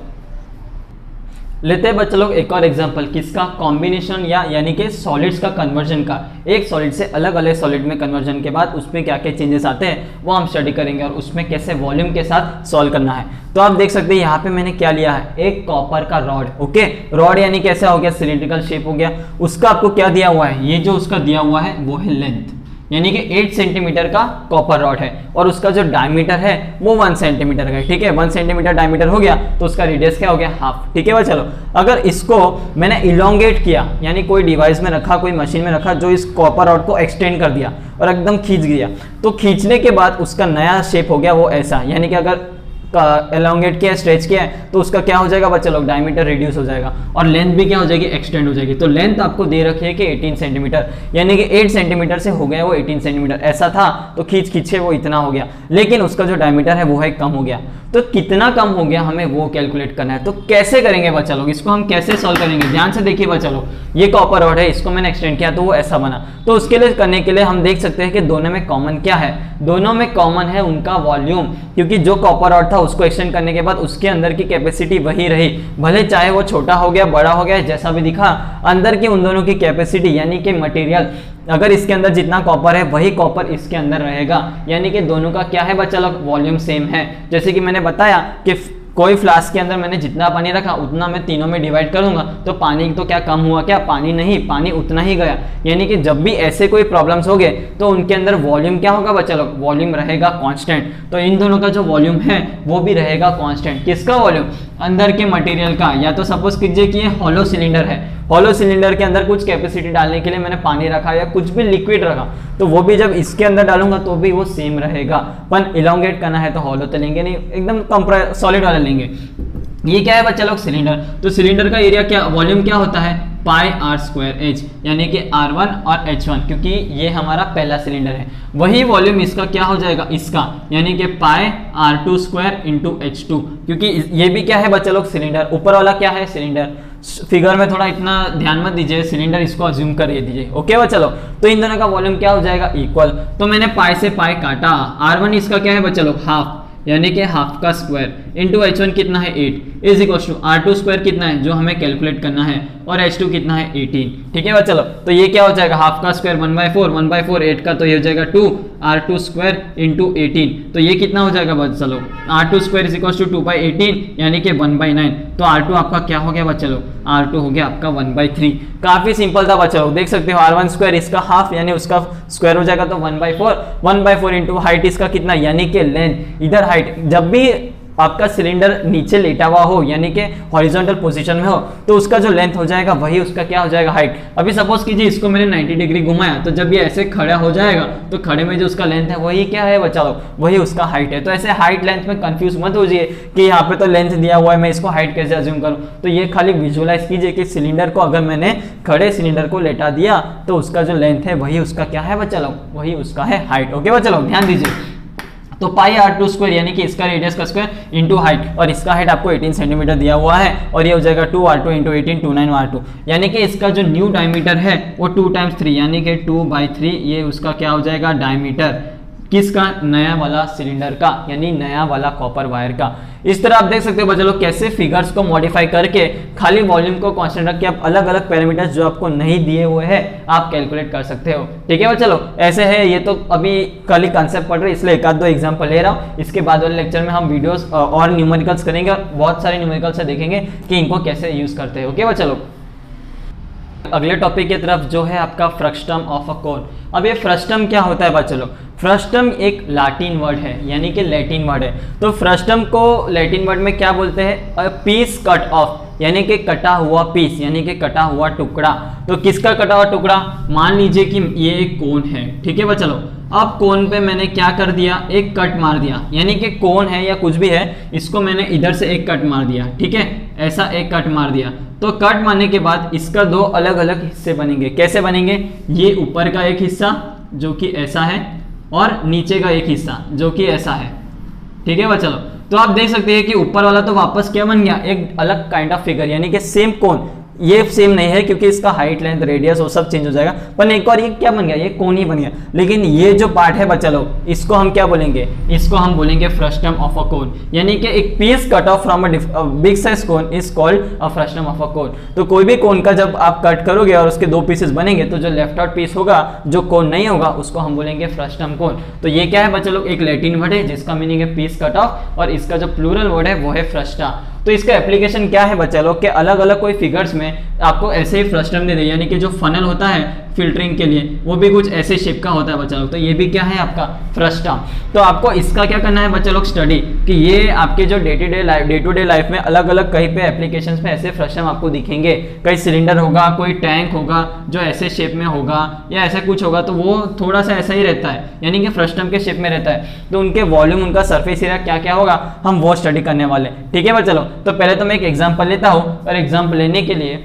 लेते हैं बच्चे लोग एक और एग्जांपल, किसका, कॉम्बिनेशन या यानी कि सॉलिड्स का कन्वर्जन का। एक सॉलिड से अलग अलग सॉलिड में कन्वर्जन के बाद उसमें क्या क्या चेंजेस आते हैं वो हम स्टडी करेंगे और उसमें कैसे वॉल्यूम के साथ सॉल्व करना है। तो आप देख सकते हैं यहाँ पे मैंने क्या लिया है, एक कॉपर का रॉड। ओके, रॉड यानी कैसा हो गया, सिलिंड्रिकल शेप हो गया। उसका आपको क्या दिया हुआ है, ये जो उसका दिया हुआ है वो है लेंथ, यानी कि 8 सेंटीमीटर का कॉपर रॉड है और उसका जो डायमीटर है वो 1 सेंटीमीटर का है। ठीक है, 1 सेंटीमीटर डायमीटर हो गया तो उसका रेडियस क्या हो गया, हाफ। ठीक है भाई, चलो अगर इसको मैंने इलोंगेट किया, यानी कोई डिवाइस में रखा, कोई मशीन में रखा जो इस कॉपर रॉड को एक्सटेंड कर दिया और एकदम खींच गया, तो खींचने के बाद उसका नया शेप हो गया वो ऐसा, यानी कि अगर एलोंगेट किया, स्ट्रेच किया है, तो उसका क्या हो जाएगा बच्चा लोग, डायमीटर रिड्यूस हो जाएगा और लेंथ भी क्या हो जाएगी, एक्सटेंड हो जाएगी। तो लेंथ आपको दे रखी है कि 18 सेंटीमीटर, यानी कि 8 सेंटीमीटर से हो गया वो 18 सेंटीमीटर, ऐसा था तो खींच खींचे वो इतना हो गया, लेकिन उसका जो डायमीटर है वो है कम हो गया। तो कितना कम हो गया हमें वो कैलकुलेट करना है। तो कैसे करेंगे बच्चा लोग, इसको हम कैसे सॉल्व करेंगे, ध्यान से देखिए बच्चा लोग। ये कॉपर रॉड है, इसको मैंने एक्सटेंड किया तो वो ऐसा बना, तो उसके लिए करने के लिए हम देख सकते हैं कि दोनों में कॉमन क्या है, दोनों में कॉमन है उनका वॉल्यूम, क्योंकि जो कॉपर रॉड था उसको एक्सटेंड करने के बाद उसके अंदर की कैपेसिटी वही रही, भले चाहे वो छोटा हो गया बड़ा हो गया जैसा भी दिखा, अंदर की उन दोनों की कैपेसिटी यानी कि मटेरियल, अगर इसके अंदर जितना कॉपर है वही कॉपर इसके अंदर रहेगा, यानी कि दोनों का क्या है बच्चा लोग, वॉल्यूम सेम है। जैसे कि मैंने बताया कि कोई फ्लास्क के अंदर मैंने जितना पानी रखा उतना मैं तीनों में डिवाइड करूंगा, तो पानी तो क्या कम हुआ, क्या पानी नहीं, पानी उतना ही गया। यानी कि जब भी ऐसे कोई प्रॉब्लम्स हो गए तो उनके अंदर वॉल्यूम क्या होगा बच्चा लोग, वॉल्यूम रहेगा कांस्टेंट। तो इन दोनों का जो वॉल्यूम है वो भी रहेगा कांस्टेंट। किसका वॉल्यूम, अंदर के मटेरियल का। या तो सपोज कीजिए कि ये हॉलो सिलेंडर है, हॉलो सिलेंडर के अंदर कुछ कैपेसिटी डालने के लिए मैंने पानी रखा या कुछ भी लिक्विड रखा, तो वो भी जब इसके अंदर डालूंगा तो भी वो सेम रहेगा। पर इलोंगेट करना है तो हॉलो तो लेंगे नहीं, एकदम सॉलिड वाला लेंगे। ये क्या है बच्चा लोग, सिलेंडर। तो सिलेंडर का एरिया क्या, वॉल्यूम क्या होता है, पाई आर स्क्वायर एच, यानी कि R1 और H1, क्योंकि ये हमारा पहला सिलेंडर है। वही वॉल्यूम इसका क्या हो जाएगा, इसका, यानी कि पाई R2 स्क्वायर इंटू H2, क्योंकि ये भी क्या है बच्चा लोग, सिलेंडर। ऊपर वाला क्या है, सिलेंडर। फिगर में थोड़ा इतना ध्यान मत दीजिए, सिलेंडर इसको अज्यूम कर दीजिए, ओके बच्चा लोग। तो इन दोनों का वॉल्यूम क्या हो जाएगा, इक्वल। तो मैंने पाई से पाई काटा, R1 इसका क्या है बच्चा लोग, हाफ, यानी कि हाफ का स्क्वायर, इंटू H1 कितना है 8, is equal to R2 square कितना है जो हमें कैलकुलेट करना है, और H2 कितना है 18। ठीक है बच्चा लोग, तो ये क्या हो जाएगा, हाफ का स्क्वायर 1/4, 1/4 8 का, तो ये हो जाएगा 2 R2 स्क्वायर इंटू 18, तो ये कितना हो जाएगा बच्चा लोग, R2 square is equal to 2/18, यानी कि 1/9। तो R2 आपका क्या हो गया बच्चा लोग, R2 हो गया आपका 1/3। काफी सिंपल था बच्चा लोग, देख सकते हो R1 स्क्वायर इसका हाफ यानी उसका स्क्वायर हो जाएगा तो 1/4, 1/4 इंटू हाइट इसका कितना, यानी कि लेंथ। इधर हाइट, जब भी आपका सिलेंडर नीचे लेटा हुआ हो यानी कि हॉरिजॉन्टल पोजीशन में हो तो उसका जो लेंथ हो जाएगा वही उसका क्या हो जाएगा, हाइट। अभी सपोज कीजिए इसको मैंने 90 डिग्री घुमाया, तो जब ये ऐसे खड़ा हो जाएगा तो खड़े में जो उसका लेंथ है वही क्या है बच्चा लोग, वही उसका हाइट है। तो ऐसे हाइट लेंथ में कंफ्यूज मत हो जाइए कि यहाँ पे तो लेंथ दिया हुआ है मैं इसको हाइट कैसे अज्यूम करूँ। तो ये खाली विजुअलाइज कीजिए कि सिलेंडर को अगर मैंने खड़े सिलेंडर को लेटा दिया तो उसका जो लेंथ है वही उसका क्या है बच्चा लोग, वही उसका है हाइट। ओके बच्चा लोग, ध्यान दीजिए। तो पाई R2 स्क्वायर यानी कि इसका रेडियस का स्क्वायर इंटू हाइट, और इसका हाइट आपको 18 सेंटीमीटर दिया हुआ है, और ये हो जाएगा 2R2 इंटू 18 29R2, यानी कि इसका जो न्यू डायमीटर है वो 2 × 3 यानी कि 2/3, ये उसका क्या हो जाएगा, डायमीटर। किसका, नया वाला सिलेंडर का, यानी नया वाला कॉपर वायर का। इस तरह आप देख सकते हो बच्चा लोग कैसे फिगर्स को मॉडिफाई करके खाली वॉल्यूम को कांस्टेंट रख के आप अलग अलग पैरामीटर्स जो आपको नहीं दिए हुए हैं आप कैलकुलेट कर सकते हो। ठीक है बच्चा लोग, ऐसे है। ये तो अभी कल ही कंसेप्ट पढ़ रहे इसलिए एक आध दो एग्जांपल ले रहा हूँ। इसके बाद वाले लेक्चर में हम वीडियोस और न्यूमेरिकल्स करेंगे और बहुत सारे न्यूमेरिकल्स से देखेंगे कि इनको कैसे यूज करते हैं। ओके बच्चा लोग, अगले टॉपिक की तरफ जो है आपका फ्रस्टम ऑफ अ कोन। अब ये फ्रस्टम क्या होता है बच्चों लोग, फ्रस्टम एक लैटिन वर्ड है यानी कि लैटिन वर्ड है। तो फ्रस्टम को लैटिन वर्ड में क्या बोलते हैं, अ पीस कट ऑफ, यानी कि कटा हुआ पीस, यानी कि कटा हुआ टुकड़ा। तो किसका कटा हुआ टुकड़ा, मान लीजिए कि ये एक कोन है, ठीक है बच्चों लोग। अब कोन पे मैंने क्या कर दिया, एक कट मार दिया, यानी कि कोन है या कुछ भी है इसको मैंने इधर से एक कट मार दिया, ठीक है, ऐसा एक कट मार दिया। तो कट मारने के बाद इसका दो अलग अलग हिस्से बनेंगे। कैसे बनेंगे, ये ऊपर का एक हिस्सा जो कि ऐसा है और नीचे का एक हिस्सा जो कि ऐसा है। ठीक है बच्चों, तो आप देख सकते हैं कि ऊपर वाला तो वापस क्या बन गया, एक अलग काइंड ऑफ फिगर, यानी कि सेम कोन। ये सेम नहीं है क्योंकि इसका हाइट लेंथ रेडियस वो सब चेंज हो जाएगा, पर एक और ये क्या बन गया, ये कोन ही बन गया। लेकिन ये जो पार्ट है बच्चा लोग, इसको हम क्या बोलेंगे, इसको हम बोलेंगे फ्रस्टम ऑफ अ कोन, यानी कि एक piece cut off from a big size cone is called a frustum of a cone. तो कोई भी कोन का जब आप कट करोगे और उसके दो पीसेस बनेंगे तो जो लेफ्ट आउट पीस होगा, जो कोन नहीं होगा, उसको हम बोलेंगे फ्रस्टम कोन। तो ये क्या है बच्चा लोग, एक लैटिन वर्ड है जिसका मीनिंग है पीस कट ऑफ, और इसका जो प्लूरल वर्ड है वो है फ्रस्टा। तो इसका एप्लीकेशन क्या है बच्चा लोग के अलग अलग कोई फिगर्स में आपको ऐसे ही फ्रस्टम दे दे, यानी कि जो फनल होता है फिल्टरिंग के लिए वो भी कुछ ऐसे शेप का होता है बच्चा लोग। तो ये भी क्या है आपका फ्रस्टम। तो आपको इसका क्या करना है बच्चा लोग स्टडी, कि ये आपके जो डे टू डे लाइफ में अलग अलग कहीं पे एप्लीकेशंस में ऐसे फ्रस्टम आपको दिखेंगे। कहीं सिलेंडर होगा, कोई टैंक होगा जो ऐसे शेप में होगा या ऐसा कुछ होगा, तो वो थोड़ा सा ऐसा ही रहता है, यानी कि फ्रस्टम के शेप में रहता है। तो उनके वॉल्यूम, उनका सरफेस एरिया क्या क्या होगा हम वो स्टडी करने वाले, ठीक है बच्चा लोग। तो पहले तो मैं एक एग्जाम्पल लेता हूँ, और एग्जाम्पल लेने के लिए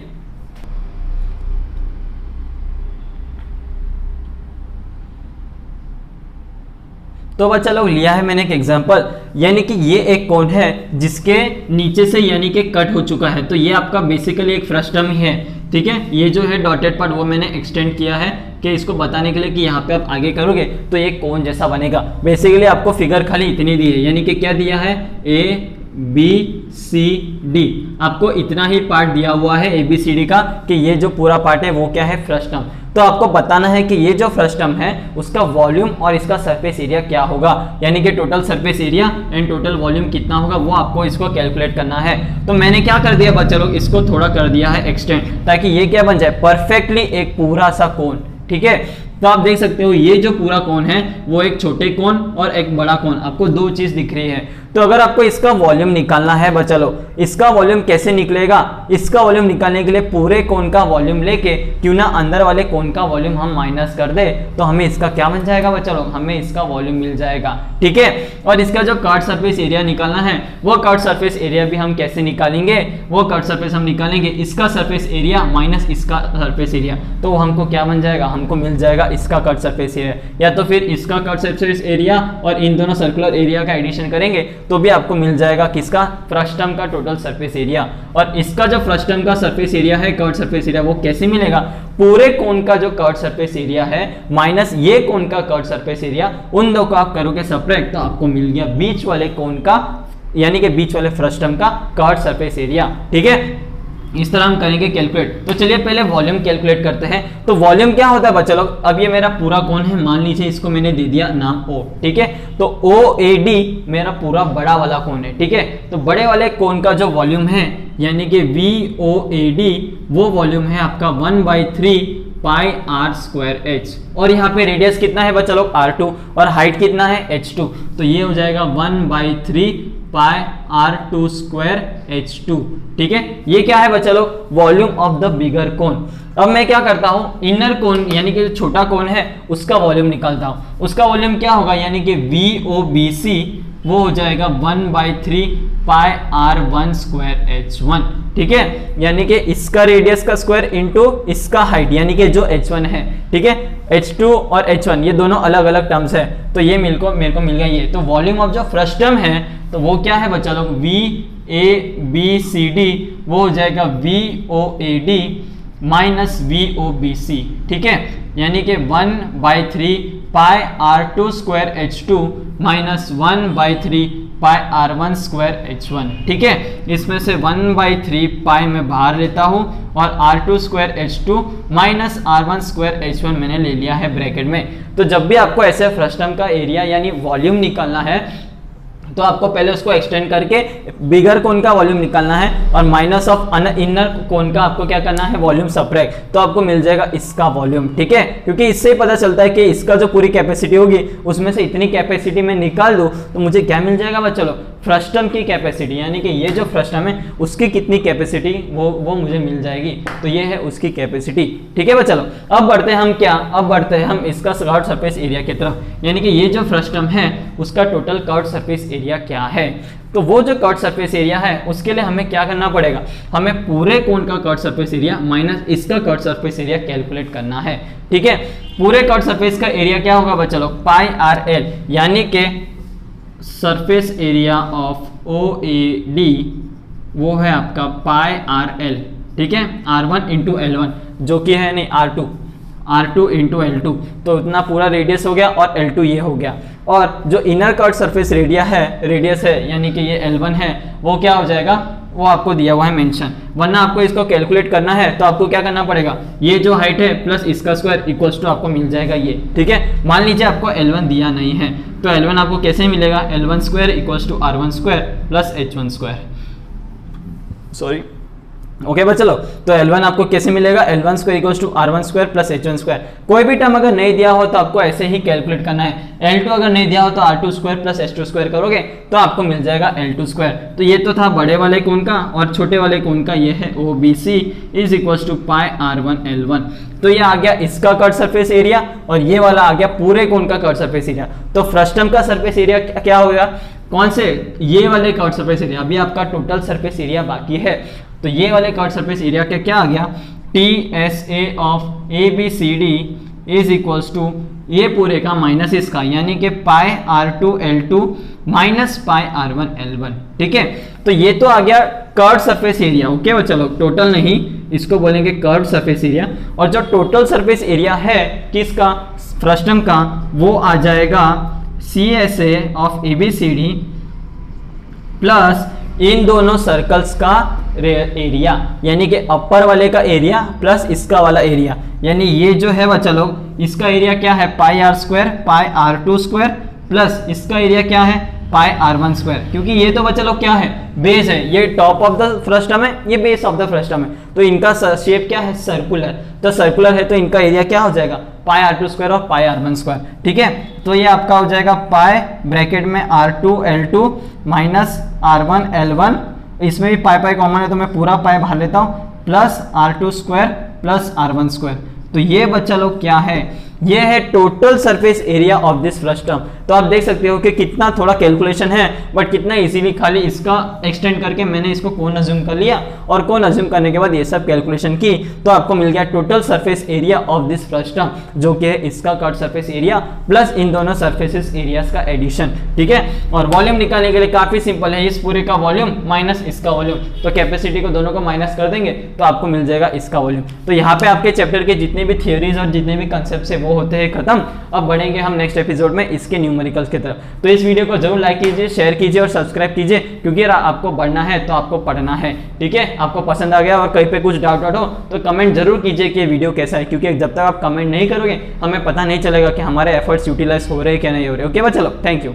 तो बच्चा लोग लिया है मैंने एक एग्जांपल, यानी कि ये एक कोन है जिसके नीचे से यानी कि कट हो चुका है। तो ये आपका बेसिकली एक फ्रस्टम ही है, ठीक है। ये जो है डॉटेड पार्ट वो मैंने एक्सटेंड किया है कि इसको बताने के लिए कि यहाँ पे आप आगे करोगे तो ये कोन जैसा बनेगा। बेसिकली आपको फिगर खाली इतनी दी है, यानी कि क्या दिया है ABCD, आपको इतना ही पार्ट दिया हुआ है ABCD का, कि ये जो पूरा पार्ट है वो क्या है फ्रस्टम। तो आपको बताना है कि ये जो फ्रस्टम है उसका वॉल्यूम और इसका सरफेस एरिया क्या होगा, यानी कि total surface area and total volume कितना होगा वो आपको इसको कैलकुलेट करना है। तो मैंने क्या कर दिया बच्चा लोग, इसको थोड़ा कर दिया है एक्सटेंड, ताकि ये क्या बन जाए परफेक्टली एक पूरा सा कोन, ठीक है। तो आप देख सकते हो ये जो पूरा कोन है वो एक छोटे कोन और एक बड़ा कोन, आपको दो चीज दिख रही है। तो अगर आपको इसका वॉल्यूम निकालना है बच्चा लोग, इसका वॉल्यूम कैसे निकलेगा, इसका वॉल्यूम निकालने के लिए पूरे कोन का वॉल्यूम लेके क्यों ना अंदर वाले कोन का वॉल्यूम हम माइनस कर दे, तो हमें इसका क्या बन जाएगा बच्चा लोग, हमें इसका वॉल्यूम मिल जाएगा, ठीक है। और इसका जो कट सरफेस एरिया निकालना है वो कट सरफेस एरिया भी हम कैसे निकालेंगे, वो कट सरफेस हम निकालेंगे इसका सरफेस एरिया माइनस इसका सरफेस एरिया, तो हमको क्या बन जाएगा, हमको मिल जाएगा इसका कट सरफेस एरिया, या तो फिर इसका कट सरफेस एरिया और इन दोनों सर्कुलर एरिया का एडिशन करेंगे तो भी आपको मिल जाएगा किसका, फ्रस्टम का टोटल सरफेस एरिया। और इसका जो फ्रस्टम का सरफेस एरिया है, कर्व सरफेस एरिया, वो कैसे मिलेगा, पूरे कोन का जो कर्व सरफेस एरिया है माइनस ये कोन का कर्व सरफेस एरिया, उन दो को आप करोगे सब्ट्रैक्ट तो आपको मिल गया बीच वाले कोन का, यानी कि बीच वाले फ्रस्टम का कर्व सरफेस एरिया, ठीक है। इस तरह हम करेंगे कैलकुलेट। तो चलिए पहले वॉल्यूम कैलकुलेट करते हैं। तो वॉल्यूम क्या होता है बच्चा लोग, अब ये मेरा पूरा कोन है, मान लीजिए इसको मैंने दे दिया नाम O, ठीक है। तो OAD मेरा पूरा बड़ा वाला कोन है, ठीक है। तो बड़े वाले कोन का जो वॉल्यूम है यानी कि VOAD, वो वॉल्यूम है आपका 1/3 पाई r स्क्वायर h, और यहाँ पे रेडियस कितना है बच्चा लोग R2, और हाइट कितना है h2, तो ये हो जाएगा 1/3 पाई r2 स्क्वायर h2, ठीक है। ये क्या है बच्चा लोग, वॉल्यूम ऑफ द बिगर कोन। अब मैं क्या करता हूँ, इनर कोन यानी कि छोटा कोन है उसका वॉल्यूम निकालता हूँ। उसका वॉल्यूम क्या होगा, यानी कि VOBC वो हो जाएगा 1/3 पाई r1 स्क्वायर h1, ठीक है। यानी कि इसका रेडियस का स्क्वायर इंटू इसका हाइट, यानी कि जो h1 है, ठीक है। h2 और h1 ये दोनों अलग अलग टर्म्स है, तो ये मेरे को मिल गया ये। तो वॉल्यूम ऑफ जो फ्रस्टम है तो वो क्या है बच्चा लोग, VABCD वो हो जाएगा VOAD माइनस VOBC, ठीक है। यानी कि 1/3 पाई r2 स्क्वायर h2 माइनस 1/3 पाई r1 स्क्वायर h1, ठीक है। इसमें से 1/3 पाई मैं बाहर लेता हूं और r2 square h2 minus r1 square h1 मैंने ले लिया है ब्रैकेट में। तो जब भी आपको ऐसे फ्रस्टम का एरिया यानी वॉल्यूम निकालना है तो आपको पहले उसको एक्सटेंड करके बिगर कोन का वॉल्यूम निकालना है और माइनस ऑफ इनर कोन का आपको क्या करना है, वॉल्यूम सब्ट्रैक्ट, तो आपको मिल जाएगा इसका वॉल्यूम, ठीक है। क्योंकि इससे पता चलता है कि इसका जो पूरी कैपेसिटी होगी उसमें से इतनी कैपेसिटी में निकाल दूं तो मुझे क्या मिल जाएगा बच्चा लोग, फ्रस्टम की कैपेसिटी, यानी कि ये जो फ्रस्टम है उसकी कितनी कैपेसिटी वो मुझे मिल जाएगी। तो ये है उसकी कैपेसिटी, ठीक है बच्चा लोग। अब बढ़ते हैं हम क्या, अब बढ़ते हैं हम इसका कर्व्ड सरफेस एरिया की तरफ, यानी कि ये जो फ्रस्टम है उसका टोटल कर्व्ड सरफेस एरिया क्या है। तो वो जो कर्व्ड सरफेस एरिया है उसके लिए हमें क्या करना पड़ेगा, हमें पूरे कोन का कर्व्ड सरफेस एरिया माइनस इसका कर्व्ड सरफेस एरिया कैलकुलेट करना है, ठीक है। पूरे कर्व्ड सरफेस का एरिया क्या होगा बच्चा लोग, पाई RL, यानी कि सरफेस एरिया ऑफ OAD वो है आपका पाई RL, ठीक है। R1 इंटू L1 जो कि है नहीं R2 इंटू L2, तो इतना पूरा रेडियस हो गया और L2 ये हो गया। और जो इनर कर्व्ड सरफेस रेडियस है यानी कि ये L1 है वो क्या हो जाएगा, वो आपको दिया हुआ है मेंशन, वरना आपको इसको कैलकुलेट करना है तो आपको क्या करना पड़ेगा, ये जो हाइट है प्लस इसका स्क्वायर इक्वल्स टू आपको मिल जाएगा ये, ठीक है। मान लीजिए आपको L1 दिया नहीं है तो L1 आपको कैसे मिलेगा, L1 square equals to R1 square plus H1 square, sorry okay बस चलो, तो L1 आपको कैसे मिलेगा, L1 square equals to R1 square plus H1 square. कोई भी टर्म अगर नहीं दिया हो तो आपको ऐसे ही कैलकुलेट करना है। L2 अगर नहीं दिया हो तो R2 square plus H2 square करोगे तो आपको मिल जाएगा L2 स्क्वायर। तो ये तो था बड़े वाले कोण का, और छोटे वाले कोण का ये है OBC is equals to pi R1 L1। तो ये आ गया इसका कर्व सरफेस एरिया, और ये वाला आ गया पूरे कोण का कर्व सरफेस एरिया। तो फ्रस्टम का सरफेस एरिया क्या होगा, कौन से, ये वाले कर्व सरफेस एरिया। अभी आपका टोटल सरफेस एरिया बाकी है, तो ये वाले कर्व सरफेस एरिया का क्या आ गया, TSA of ABCD is equals to ये पूरे का माइनस इसका, यानी कि पाई R2 L2 minus pi R1 L1। ठीक है, तो ये तो आ गया कर्व सरफेस एरिया। ओके वो चलो, टोटल नहीं, इसको बोलेंगे कर्व सरफेस एरिया। और जो टोटल सरफेस एरिया है किसका, फ्रस्टम का, वो आ जाएगा CSA ऑफ ABCD प्लस इन दोनों सर्कल्स का एरिया, यानी कि अपर वाले का एरिया प्लस इसका वाला एरिया, यानी ये जो है बच्चा लोग इसका एरिया क्या है, पाई R square pi R2 square plus इसका एरिया क्या है, पाई R1 स्क्वायर। क्योंकि ये तो बच्चा लोग क्या है, बेस है, ये टॉप ऑफ द फ्रस्टम है, ये बेस ऑफ द फ्रस्टम है, तो इनका शेप क्या है, सर्कुलर। तो सर्कुलर है तो इनका एरिया क्या हो जाएगा, पाई R2 स्क्वायर और पाई R1 स्क्वायर। ठीक है, तो ये आपका हो जाएगा पाई ब्रैकेट में R2 L2 minus R1 L1, इसमें भी पाई पाई कॉमन है तो मैं पूरा पाई बाहर लेता हूँ, plus R2 square plus R1 square. तो ये बच्चा लोग क्या है, ये है total surface area of this frustum. तो आप देख सकते हो कि कितना थोड़ा कैलकुलेशन है, बट कितना इजीली खाली इसका एक्सटेंड करके मैंने इसको कोन अज्यूम कर लिया, और कोन अज्यूम करने के बाद ये सब कैलकुलेशन की, तो आपको मिल गया total surface area of this frustum, जो कि है इसका कर्व सरफेस एरिया प्लस इन दोनों सरफेसेस एरियाज का एडिशन। ठीक है, और वॉल्यूम निकालने के लिए काफी सिंपल है, इस पूरे का वॉल्यूम माइनस इसका वॉल्यूम, तो कैपेसिटी को दोनों को माइनस कर देंगे तो आपको मिल जाएगा इसका वॉल्यूम। तो यहाँ पे आपके चैप्टर के जितने भी थियोरीज और जितने भी कंसेप्ट है वो होते हैं खत्म। अब बढ़ेंगे हम नेक्स्ट एपिसोड में इसके न्यूमेरिकल्स की तरफ। तो इस वीडियो को जरूर लाइक कीजिए, शेयर कीजिए और सब्सक्राइब कीजिए, क्योंकि आपको बढ़ना है तो आपको पढ़ना है। ठीक है, आपको पसंद आ गया और कहीं पे कुछ डाउट हो तो कमेंट जरूर कीजिए कि वीडियो कैसा है, क्योंकि जब तक आप कमेंट नहीं करोगे हमें पता नहीं चलेगा कि हमारे एफर्ट्स यूटिलाइज हो रहे हैं क्या नहीं हो रहे। ओके, चलो, थैंक यू।